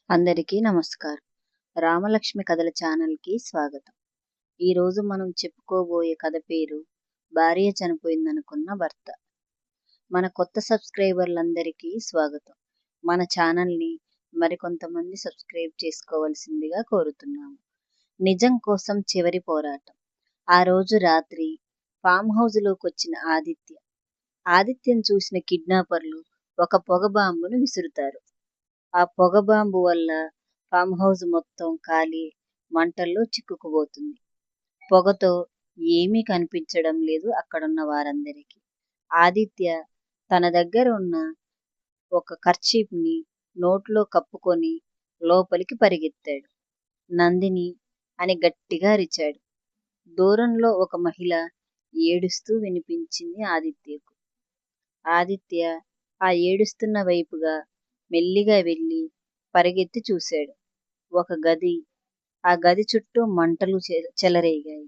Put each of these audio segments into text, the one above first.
అందరికీ నమస్కారం. రామలక్ష్మి కథల ఛానల్‌కి స్వాగతం. ఈరోజు మనం చెప్పుకోబోయే కథ పేరు 'భార్య చనిపోయిందనుకున్న భర్త'. మన కొత్త సబ్స్క్రైబర్లందరికీ స్వాగతం. మన ఛానల్‌ని మరికొంతమంది సబ్స్క్రైబ్ చేసుకోవాల్సిందిగా కోరుతున్నాము. నిజం కోసం చివరి పోరాటం. ఆ రోజు రాత్రి ఫామ్ హౌస్‌లోకొచ్చిన ఆదిత్యను చూసిన కిడ్నాపర్లు ఒక పొగ బాంబును విసురుతారు. ఆ పొగ బాంబు వల్ల ఫామ్ హౌస్ మొత్తం కాలి మంటల్లో చిక్కుకుపోతుంది. పొగతో ఏమీ కనిపించడం లేదు అక్కడున్న వారందరికీ. ఆదిత్య తన దగ్గర ఉన్న ఒక కర్చీఫ్‌ని నోట్లో కప్పుకొని లోపలికి పరిగెత్తాడు. నందిని అని గట్టిగా అరిచాడు. దూరంలో ఒక మహిళ ఏడుస్తూ వినిపించింది ఆదిత్యకు. ఆదిత్య ఆ ఏడుస్తున్న వైపుగా మెల్లిగా వెళ్ళి పరిగెత్తి చూశాడు. ఒక గది. ఆ గది చుట్టూ మంటలు చెలరేగాయి.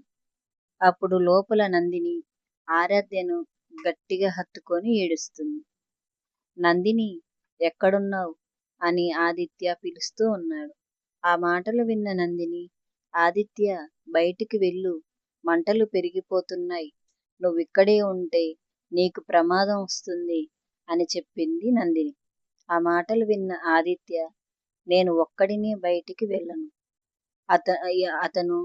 అప్పుడు లోపల నందిని ఆరాధ్యను గట్టిగా హత్తుకొని ఏడుస్తుంది. నందిని, ఎక్కడున్నావు అని ఆదిత్య పిలుస్తూ ఉన్నాడు. ఆ మాటలు విన్న నందిని, ఆదిత్య, బయటికి వెళ్ళు, మంటలు పెరిగిపోతున్నాయి, నువ్విక్కడే ఉంటే నీకు ప్రమాదం వస్తుంది అని చెప్పింది నందిని. ఆ మాటలు విన్న ఆదిత్య, నేను ఒక్కడినే బయటికి వెళ్ళను. అతను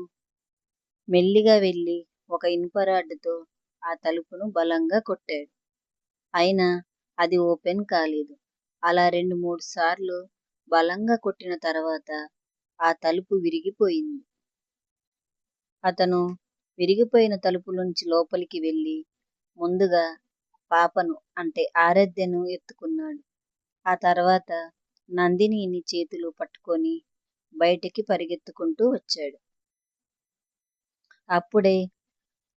మెల్లిగా వెళ్ళి ఒక ఇనుప రాడ్డుతో ఆ తలుపును బలంగా కొట్టాడు. అయినా అది ఓపెన్ కాలేదు. అలా 2-3 సార్లు బలంగా కొట్టిన తర్వాత ఆ తలుపు విరిగిపోయింది. అతను విరిగిపోయిన తలుపులోంచి లోపలికి వెళ్ళి ముందుగా పాపను అంటే ఆరాధ్యను ఎత్తుకున్నాడు. ఆ తర్వాత నందినిని చేతులు పట్టుకొని బయటికి పరిగెత్తుకుంటూ వచ్చాడు. అప్పుడే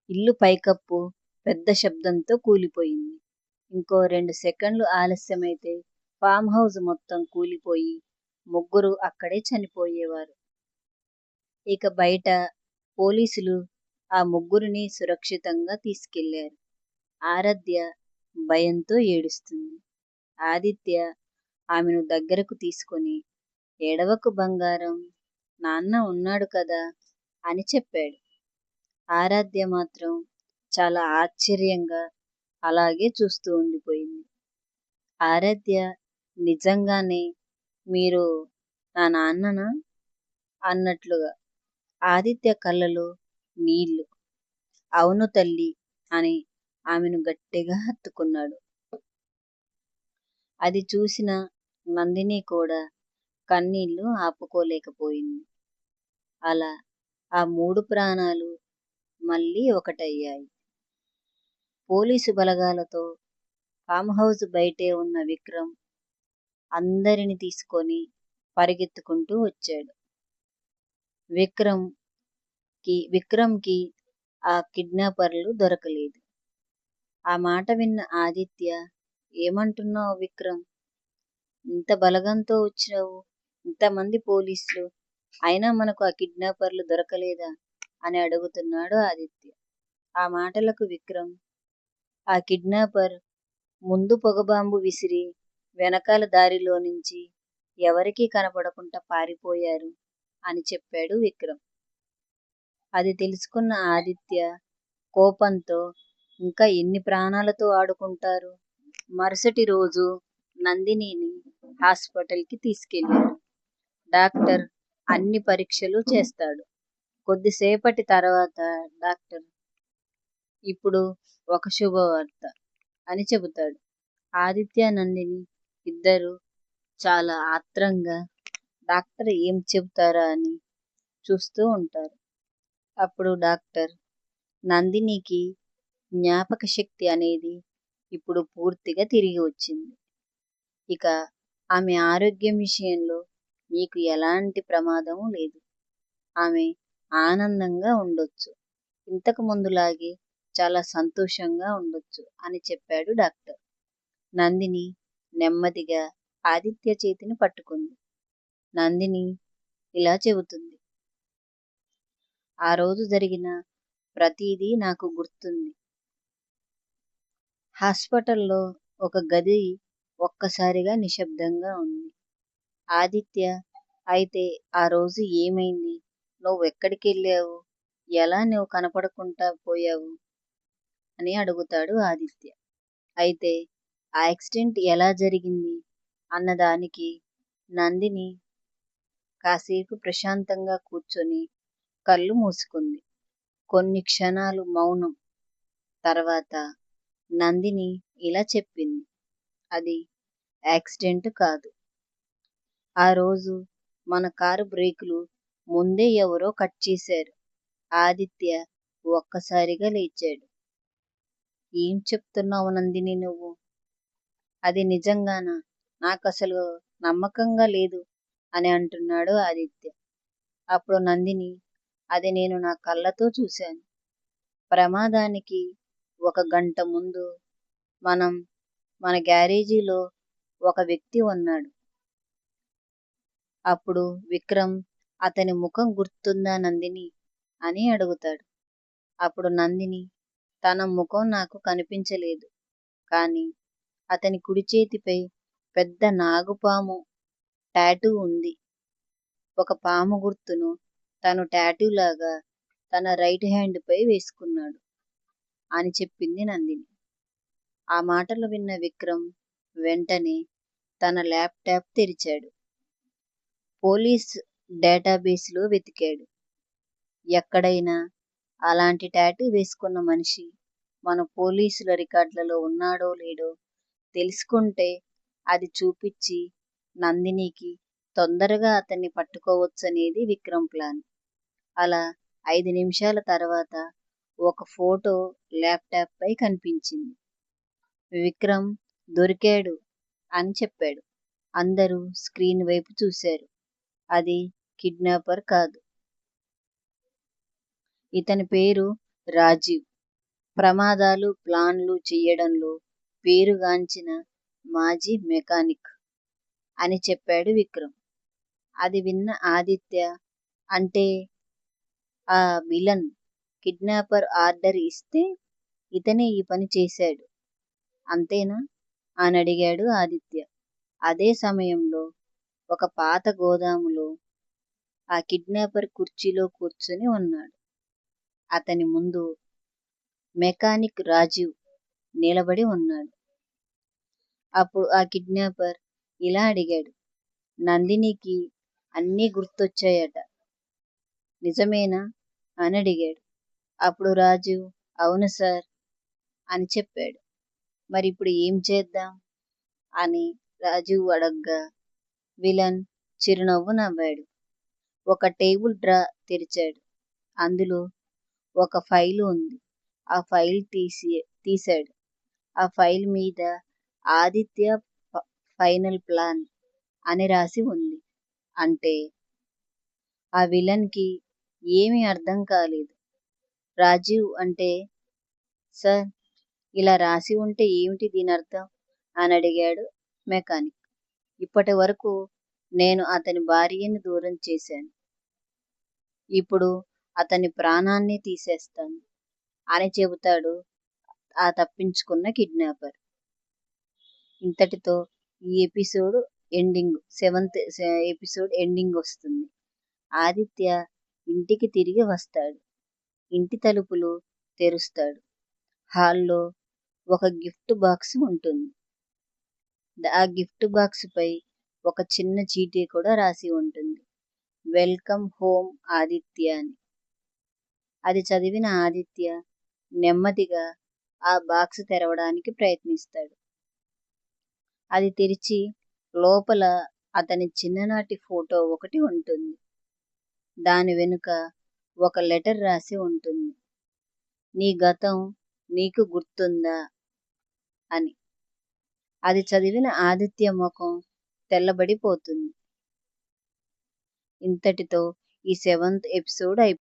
ఇల్లు పైకప్పు పెద్ద శబ్దంతో కూలిపోయింది. ఇంకో 2 సెకండ్లు ఆలస్యమైతే ఫామ్ హౌస్ మొత్తం కూలిపోయి ముగ్గురు అక్కడే చనిపోయేవారు. ఇక బయట పోలీసులు ఆ ముగ్గురిని సురక్షితంగా తీసుకెళ్లారు. ఆరాధ్య భయంతో ఏడుస్తుంది. ఆదిత్య ఆమెను దగ్గరకు తీసుకొని, ఏడవకు బంగారం, నాన్న ఉన్నాడు కదా అని చెప్పాడు. ఆరాధ్య మాత్రం చాలా ఆశ్చర్యంగా అలాగే చూస్తూ ఉండిపోయింది. ఆరాధ్య, నిజంగానే మీరు నా నాన్ననా అన్నట్లుగా. ఆదిత్య కళ్ళలో నీళ్లు. అవును తల్లి అని ఆమెను గట్టిగా హత్తుకున్నాడు. అది చూసిన నందిని కూడా కన్నీళ్లు ఆపుకోలేకపోయింది. అలా ఆ 3 ప్రాణాలు మళ్ళీ ఒకటయ్యాయి. పోలీసు బలగాలతో ఫామ్ హౌస్ బయటే ఉన్న విక్రమ్ అందరిని తీసుకొని పరిగెత్తుకుంటూ వచ్చాడు. విక్రమ్కి ఆ కిడ్నాపర్లు దొరకలేదు. ఆ మాట విన్న ఆదిత్య, ఏమంటున్నావు విక్రమ్? ఇంత బలగంతో వచ్చావు, ఇంతమంది పోలీసులు, అయినా మనకు ఆ కిడ్నాపర్లు దొరకలేదా అని అడుగుతున్నాడు ఆదిత్య. ఆ మాటలకు విక్రమ్, ఆ కిడ్నాపర్ ముందు పొగబాంబు విసిరి వెనకాల దారిలో నుంచి ఎవరికీ కనపడకుండా పారిపోయారు అని చెప్పాడు విక్రమ్. అది తెలుసుకున్న ఆదిత్య కోపంతో, ఇంకా ఎన్ని ప్రాణాలతో ఆడుకుంటారు? మరుసటి రోజు నందినిని హాస్పిటల్కి తీసుకెళ్లారు. డాక్టర్ అన్ని పరీక్షలు చేస్తాడు. కొద్దిసేపటి తర్వాత డాక్టర్, ఇప్పుడు ఒక శుభవార్త అని చెబుతాడు. ఆదిత్య, నందిని ఇద్దరు చాలా ఆత్రంగా డాక్టర్ ఏం చెబుతారా అని చూస్తూ ఉంటారు. అప్పుడు డాక్టర్, నందినికి జ్ఞాపక శక్తి అనేది ఇప్పుడు పూర్తిగా తిరిగి వచ్చింది. ఇక ఆమె ఆరోగ్యం విషయంలో మీకు ఎలాంటి ప్రమాదం లేదు. ఆమె ఆనందంగా ఉండొచ్చు. ఇంతకు ముందులాగే చాలా సంతోషంగా ఉండొచ్చు అని చెప్పాడు డాక్టర్. నందిని నెమ్మదిగా ఆదిత్య చేతిని పట్టుకుంది. నందిని ఇలా చెబుతుంది, ఆ రోజు జరిగిన ప్రతిదీ నాకు గుర్తుంది. హాస్పిటల్లో ఒక గది ఒక్కసారిగా నిశ్శబ్దంగా ఉంది. ఆదిత్య అయితే ఆ రోజు ఏమైంది? నువ్వెక్కడికెళ్ళావు? ఎలా నువ్వు కనపడకుండా పోయావు? అని అడుగుతాడు ఆదిత్య. అయితే ఆ యాక్సిడెంట్ ఎలా జరిగింది అన్నదానికి నందిని కాసేపు ప్రశాంతంగా కూర్చొని కళ్ళు మూసుకుంది. కొన్ని క్షణాలు మౌనం తర్వాత నందిని ఇలా చెప్పింది. అది యాక్సిడెంట్ కాదు. ఆ రోజు మన కారు బ్రేకులు ముందే ఎవరో కట్ చేశారు. ఆదిత్య ఒక్కసారిగా లేచాడు. ఏం చెప్తున్నావు నందిని నువ్వు? అది నిజంగానా? నాకసలు నమ్మకంగా లేదు అని అంటున్నాడు ఆదిత్య. అప్పుడు నందిని, అది నేను నా కళ్ళతో చూశాను. ప్రమాదానికి 1 గంట ముందు మనం మన గ్యారేజీలో ఒక వ్యక్తి ఉన్నాడు. అప్పుడు విక్రమ్, అతని ముఖం గుర్తుందా నందిని అని అడుగుతాడు. అప్పుడు నందిని, తన ముఖం నాకు కనిపించలేదు. కానీ అతని కుడి చేతిపై పెద్ద నాగుపాము టాటూ ఉంది. ఒక పాము గుర్తును తను టాటూలాగా తన రైట్ హ్యాండ్ పై వేసుకున్నాడు అని చెప్పింది నందిని. ఆ మాటలు విన్న విక్రమ్ వెంటనే తన ల్యాప్టాప్ తెరిచాడు. పోలీస్ డేటాబేస్లో వెతికాడు. ఎక్కడైనా అలాంటి టాటూ వేసుకున్న మనిషి మన పోలీసుల రికార్డులలో ఉన్నాడో లేడో తెలుసుకుంటే అది చూపించి నందినికి తొందరగా అతన్ని పట్టుకోవచ్చనేది విక్రమ్ ప్లాన్. అలా 5 నిమిషాల తర్వాత ఒక ఫోటో ల్యాప్టాప్ పై కనిపించింది. విక్రమ్ దొరికాడు అని చెప్పాడు. అందరూ స్క్రీన్ వైపు చూశారు. అది కిడ్నాపర్ కాదు. ఇతని పేరు రాజీవ్. ప్రమాదాలు ప్లాన్లు చెయ్యడంలో పేరుగాంచిన మాజీ మెకానిక్ అని చెప్పాడు విక్రమ్. అది విన్న ఆదిత్య, అంటే ఆ విలన్ కిడ్నాపర్ ఆర్డర్ ఇస్తే ఇతనే ఈ పని చేశాడు అంతేనా అని అడిగాడు ఆదిత్య. అదే సమయంలో ఒక పాత గోదాములో ఆ కిడ్నాపర్ కుర్చీలో కూర్చుని ఉన్నాడు. అతని ముందు మెకానిక్ రాజీవ్ నిలబడి ఉన్నాడు. అప్పుడు ఆ కిడ్నాపర్ ఇలా అడిగాడు, నందినికి అన్నీ గుర్తొచ్చాయట, నిజమేనా అని అడిగాడు. అప్పుడు రాజీవ్, అవును సార్ అని చెప్పాడు. మరి ఇప్పుడు ఏం చేద్దాం అని రాజీవ్ అడగ్గా విలన్ చిరునవ్వు నవ్వాడు. ఒక టేబుల్ డ్రా తెరిచాడు. అందులో ఒక ఫైలు ఉంది. ఆ ఫైల్ తీశాడు. ఆ ఫైల్ మీద ఆదిత్య ఫైనల్ ప్లాన్ అని రాసి ఉంది. అంటే ఆ విలన్ కి ఏమీ అర్థం కాలేదు. రాజీవ్ అంటే, సార్ ఇలా రాసి ఉంటే ఏమిటి దీని అర్థం అని అడిగాడు మెకానిక్. ఇప్పటి వరకు నేను అతని భార్యని దూరం చేశాను. ఇప్పుడు అతని ప్రాణాన్ని తీసేస్తాను అని చెబుతాడు ఆ తప్పించుకున్న కిడ్నాపర్. ఇంతటితో ఈ episode ending, 7th episode ending వస్తుంది. ఆదిత్య ఇంటికి తిరిగి వస్తాడు. ఇంటి తలుపులు తెరుస్తాడు. హాల్లో ఒక గిఫ్ట్ బాక్స్ ఉంటుంది. ఆ గిఫ్ట్ బాక్స్ పై ఒక చిన్న చీటీ కూడా రాసి ఉంటుంది, వెల్కమ్ హోమ్ ఆదిత్య అని. అది చదివిన ఆదిత్య నెమ్మదిగా ఆ బాక్స్ తెరవడానికి ప్రయత్నిస్తాడు. అది తెరిచి లోపల అతని చిన్ననాటి ఫోటో ఒకటి ఉంటుంది. దాని వెనుక ఒక లెటర్ రాసి ఉంటుంది, నీ గతం నీకు గుర్తుందా అని. అది చదివిన ఆదిత్య ముఖం తెల్లబడిపోతుంది. ఇంతటితో ఈ 7th ఎపిసోడ్ అయిపోయింది.